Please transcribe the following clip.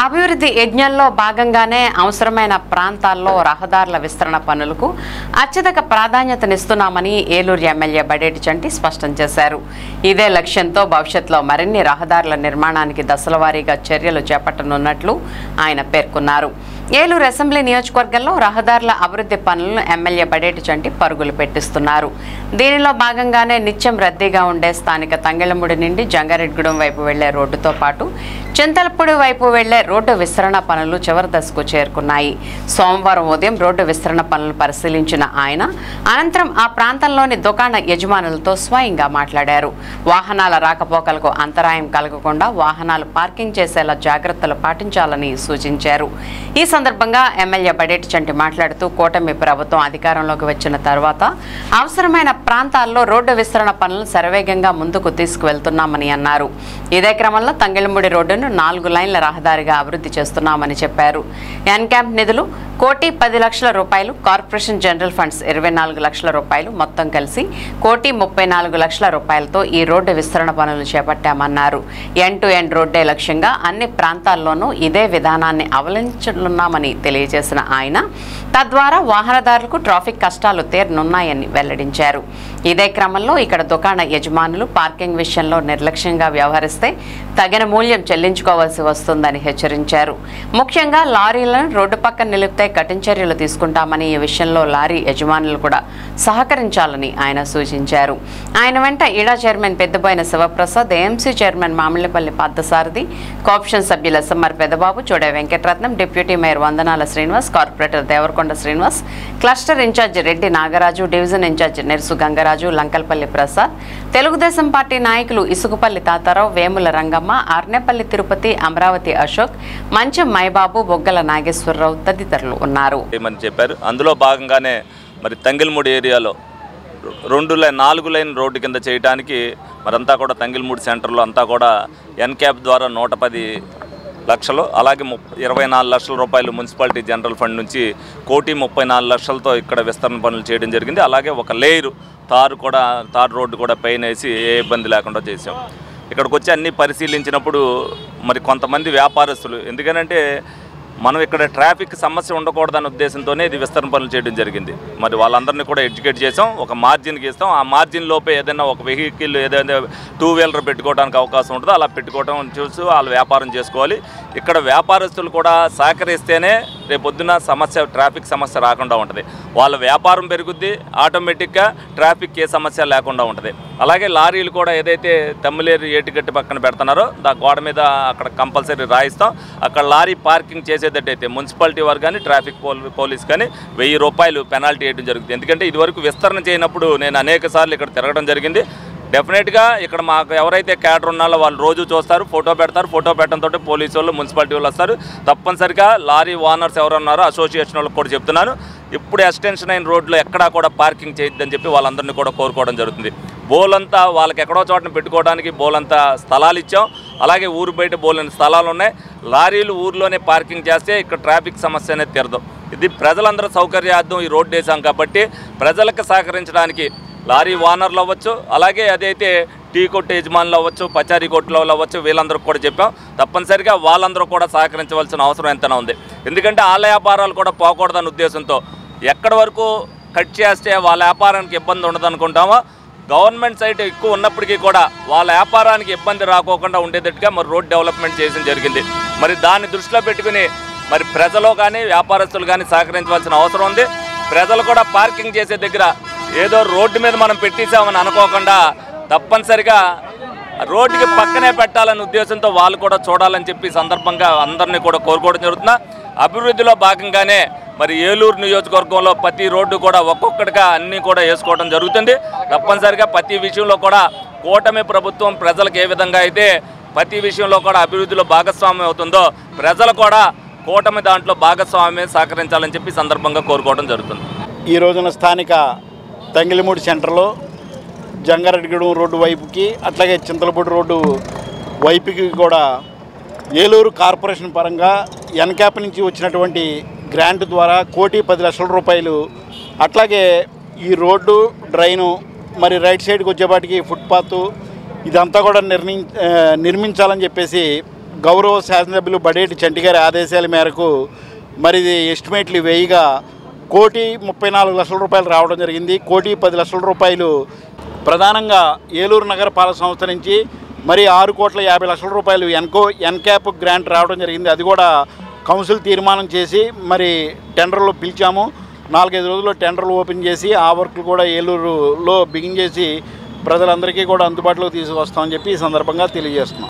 అభివృద్ధి యజ్ఞంలో భాగంగానే అవసరమైన ప్రాంతాల్లో రహదారుల విస్తరణ పనులకు అత్యధిక ప్రాధాన్యతనిస్తున్నామని ఏలూరు ఎమ్మెల్యే బడేటి చంటి స్పష్టం చేశారు. ఇదే లక్ష్యంతో భవిష్యత్తులో మరిన్ని రహదారుల నిర్మాణానికి దశలవారీగా చర్యలు చేపట్టనున్నట్లు ఆయన పేర్కొన్నారు. ఏలూరు అసెంబ్లీ నియోజకవర్గంలో రహదారుల అభివృద్ధి పనులను ఎమ్మెల్యే బడేటి చంటి పరుగులు పెట్టిస్తున్నారు. దీనిలో భాగంగానే నిత్యం రద్దీగా ఉండే స్థానిక తంగెళ్లమూడి నుండి జంగారెడ్డిగూడెం వైపు వెళ్లే రోడ్డుతో పాటు చింతలపూడి వైపు వెళ్లే రోడ్డు విస్తరణ పనులు చివరి దశకు చేరుకున్నాయి. సోమవారం ఉదయం రోడ్డు విస్తరణ పనులను పరిశీలించిన ఆయన అనంతరం ఆ ప్రాంతంలోని దుకాణ యజమానులతో స్వయంగా మాట్లాడారు. వాహనాల రాకపోకలకు అంతరాయం కలగకుండా వాహనాలు పార్కింగ్ చేసేలా జాగ్రత్తలు పాటించాలని సూచించారు. ఈ సందర్భంగా ఎమ్మెల్యే బడేటి చంటి మాట్లాడుతూ కూటమి ప్రభుత్వం అధికారంలోకి వచ్చిన తర్వాత అవసరమైన ప్రాంతాల్లో రోడ్డు విస్తరణ పనులను శరవేగంగా ముందుకు తీసుకువెళ్తున్నామని అన్నారు. ఇదే క్రమంలో తంగెళ్లమూడి రోడ్డును 4 లైన్ల రహదారిగా అభివృద్ధి చేస్తున్నామని చెప్పారు. ఎన్క్యాంప్ నిధులు 1,10,00,000 రూపాయలు, కార్పొరేషన్ జనరల్ ఫండ్స్ 24 లక్షల రూపాయలు మొత్తం కలిసి 1,34,00,000 రూపాయలతో ఈ రోడ్డు విస్తరణ పనులు చేపట్టామన్నారు. ఎండ్ టు ఎండ్ రోడ్డే లక్ష్యంగా అన్ని ప్రాంతాల్లోనూ ఇదే విధానాన్ని అవలంబించనున్నామని తెలియజేసిన ఆయన తద్వారా వాహనదారులకు ట్రాఫిక్ కష్టాలు తీరనున్నాయని వెల్లడించారు. ఇదే క్రమంలో ఇక్కడ దుకాణ యజమానులు పార్కింగ్ విషయంలో నిర్లక్ష్యంగా వ్యవహరిస్తే తగిన మూల్యం చెల్లించుకోవాల్సి వస్తుందని హెచ్చరించారు. ముఖ్యంగా లారీలను రోడ్డు పక్కన నిలిపితే కఠిన చర్యలు తీసుకుంటామని ఈ విషయంలో లారీ యజమానులు కూడా సహకరించాలని ఆయన సూచించారు. ఆయన వెంట ఈడా chairman Peddaboina Sivaprasad, AMC chairman Mamillapalli Parthasarathi, cooption సభ్యులు SMR Peddababu, Chode Venkataratnam, deputy mayor Vandanala Srinivas, corporator Devarakonda Srinivas, cluster incharge Reddy Nagaraju, division incharge Nersu Gangaraju, Lankalapalli Prasad, Telugu Desam party నాయకులు ఇసుకుపల్లి తాతారావు, వేముల రంగమ్మ, ఆర్నేపల్లి తిరుపతి, అమరావతి అశోక్, మంచం మైబాబు, బొగ్గల నాగేశ్వరరావు తదితరులు ఉన్నారు. చెప్పారు. అందులో భాగంగానే మరి తంగెళ్లమూడి ఏరియాలో 4 లైన్ రోడ్డు కింద చేయడానికి మరంతా కూడా తంగెళ్లమూడి సెంటర్లో అంతా కూడా ఎన్క్యాప్ ద్వారా 110 లక్షలు, అలాగే 24 లక్షల రూపాయలు మున్సిపాలిటీ జనరల్ ఫండ్ నుంచి 1,34,00,000తో ఇక్కడ విస్తరణ పనులు చేయడం జరిగింది. అలాగే ఒక లేయరు తారు రోడ్డు కూడా పైన వేసి ఏ ఇబ్బంది లేకుండా చేసాం. ఇక్కడికి వచ్చి అన్నీ పరిశీలించినప్పుడు మరి కొంతమంది వ్యాపారస్తులు, ఎందుకనంటే మనం ఇక్కడ ట్రాఫిక్ సమస్య ఉండకూడదనే ఉద్దేశంతోనే ఇది విస్తరణ పనులు చేయడం జరిగింది. మరి వాళ్ళందరినీ కూడా ఎడ్యుకేట్ చేసాం. ఒక మార్జిన్కి ఇస్తాం. ఆ మార్జిన్ లోపే ఏదైనా ఒక వెహికల్ ఏదైనా 2 వీలర్ పెట్టుకోవడానికి అవకాశం ఉంటుందో అలా పెట్టుకోవడం చూసి వాళ్ళు వ్యాపారం చేసుకోవాలి. ఇక్కడ వ్యాపారస్తులు కూడా సహకరిస్తేనే రేపొద్దున ట్రాఫిక్ సమస్య రాకుండా ఉంటుంది. వాళ్ళ వ్యాపారం పెరుగుద్ది, ఆటోమేటిక్గా ట్రాఫిక్ ఏ సమస్య లేకుండా ఉంటుంది. అలాగే లారీలు కూడా ఏదైతే తమ్మిలేరు ఏటిగట్టి పక్కన పెడుతున్నారో గోడ మీద అక్కడ కంపల్సరీ రాయిస్తాం. అక్కడ లారీ పార్కింగ్ చేసేటట్టయితే మున్సిపాలిటీ వారు కానీ ట్రాఫిక్ పోలీస్ కానీ 1000 రూపాయలు పెనాల్టీ వేయడం జరుగుతుంది. ఎందుకంటే ఇదివరకు విస్తరణ చేయనప్పుడు నేను అనేక సార్లు ఇక్కడ తిరగడం జరిగింది. డెఫినెట్గా ఇక్కడ మాకు ఎవరైతే క్యాడర్ ఉన్నారో వాళ్ళు రోజు చూస్తారు, ఫోటో పెడతారు. ఫోటో పెట్టడంతో పోలీసు వాళ్ళు, మున్సిపాలిటీ వాళ్ళు వస్తారు. తప్పనిసరిగా లారీ ఓనర్స్ ఎవరున్నారో అసోసియేషన్ వాళ్ళకి కూడా చెప్తున్నాను, ఇప్పుడు ఎక్స్టెన్షన్ అయిన రోడ్లో ఎక్కడా కూడా పార్కింగ్ చేయొద్దని చెప్పి వాళ్ళందరినీ కూడా కోరుకోవడం జరుగుతుంది. బోలంతా వాళ్ళకి ఎక్కడో చోటను పెట్టుకోవడానికి బోలంతా స్థలాలు ఇచ్చాం. అలాగే ఊరు బయట బోలని స్థలాలు ఉన్నాయి. లారీలు ఊర్లోనే పార్కింగ్ చేస్తే ఇక్కడ ట్రాఫిక్ సమస్య అనేది తీరదు. ఇది ప్రజలందరూ సౌకర్యార్థం ఈ రోడ్డు వేసాం కాబట్టి ప్రజలకు సహకరించడానికి లారీ ఓనర్లు అవ్వచ్చు, అలాగే అదైతే టీ కొట్టు యజమానులు అవ్వచ్చు, పచారీ కొట్టులో అవ్వచ్చు, వీళ్ళందరూ కూడా చెప్పాం. తప్పనిసరిగా వాళ్ళందరూ కూడా సహకరించవలసిన అవసరం ఎంతైనా ఉంది. ఎందుకంటే వాళ్ళ వ్యాపారాలు కూడా పోకూడదన్న ఉద్దేశంతో ఎక్కడి వరకు కట్ చేస్తే వాళ్ళ వ్యాపారానికి ఇబ్బంది ఉండదు అనుకుంటామో, గవర్నమెంట్ సైట్ ఎక్కువ ఉన్నప్పటికీ కూడా వాళ్ళ వ్యాపారానికి ఇబ్బంది రాకోకుండా ఉండేటట్టుగా మరి రోడ్ డెవలప్మెంట్ చేయడం జరిగింది. మరి దాన్ని దృష్టిలో పెట్టుకుని మరి ప్రజలు కానీ వ్యాపారస్తులు కానీ సహకరించవలసిన అవసరం ఉంది. ప్రజలు కూడా పార్కింగ్ చేసే దగ్గర ఏదో రోడ్డు మీద మనం పెట్టేసామని అనుకోకుండా తప్పనిసరిగా రోడ్డుకి పక్కనే పెట్టాలనే ఉద్దేశంతో వాళ్ళు కూడా చూడాలని చెప్పి సందర్భంగా అందరినీ కూడా కోరుకోవడం జరుగుతున్నా. అభివృద్ధిలో భాగంగానే మరి ఏలూరు నియోజకవర్గంలో ప్రతి రోడ్డు కూడా ఒక్కొక్కటిగా అన్నీ కూడా వేసుకోవడం జరుగుతుంది. తప్పనిసరిగా ప్రతి విషయంలో కూడా కూటమి ప్రభుత్వం ప్రజలకు ఏ విధంగా అయితే ప్రతి విషయంలో కూడా అభివృద్ధిలో భాగస్వామ్యం అవుతుందో ప్రజలు కూడా కూటమి దాంట్లో భాగస్వామ్యం సహకరించాలని చెప్పి సందర్భంగా కోరుకోవడం జరుగుతుంది. ఈ రోజున స్థానిక తంగెళ్లమూడి సెంటర్లో జంగారెడ్డిగూడెం రోడ్డు వైపుకి అట్లాగే చింతలపూడి రోడ్డు వైపుకి కూడా ఏలూరు కార్పొరేషన్ పరంగా ఎన్క్యాప్ నుంచి వచ్చినటువంటి గ్రాంట్ ద్వారా 1,10,00,000 రూపాయలు, అట్లాగే ఈ రోడ్డు డ్రైను మరి రైట్ సైడ్కి వచ్చేపాటికి ఫుట్పాత్ ఇదంతా కూడా నిర్మించాలని చెప్పేసి గౌరవ శాసనసభ్యులు బడేటి చంటి గారి ఆదేశాల మేరకు మరి ఇది ఎస్టిమేట్లు వేయిగా 1,34,00,000 రూపాయలు రావడం జరిగింది. 1,10,00,000 రూపాయలు ప్రధానంగా ఏలూరు నగరపాలక సంస్థ నుంచి మరి 6,50,00,000 రూపాయలు ఎన్క్యాప్ గ్రాంట్ రావడం జరిగింది. అది కూడా కౌన్సిల్ తీర్మానం చేసి మరి టెండర్లు పిలిచాము. 4-5 రోజుల్లో టెండర్లు ఓపెన్ చేసి ఆ వర్క్లు కూడా ఏలూరులో బిగిన్ చేసి ప్రజలందరికీ కూడా అందుబాటులోకి తీసుకొస్తామని చెప్పి ఈ సందర్భంగా తెలియజేస్తున్నాం.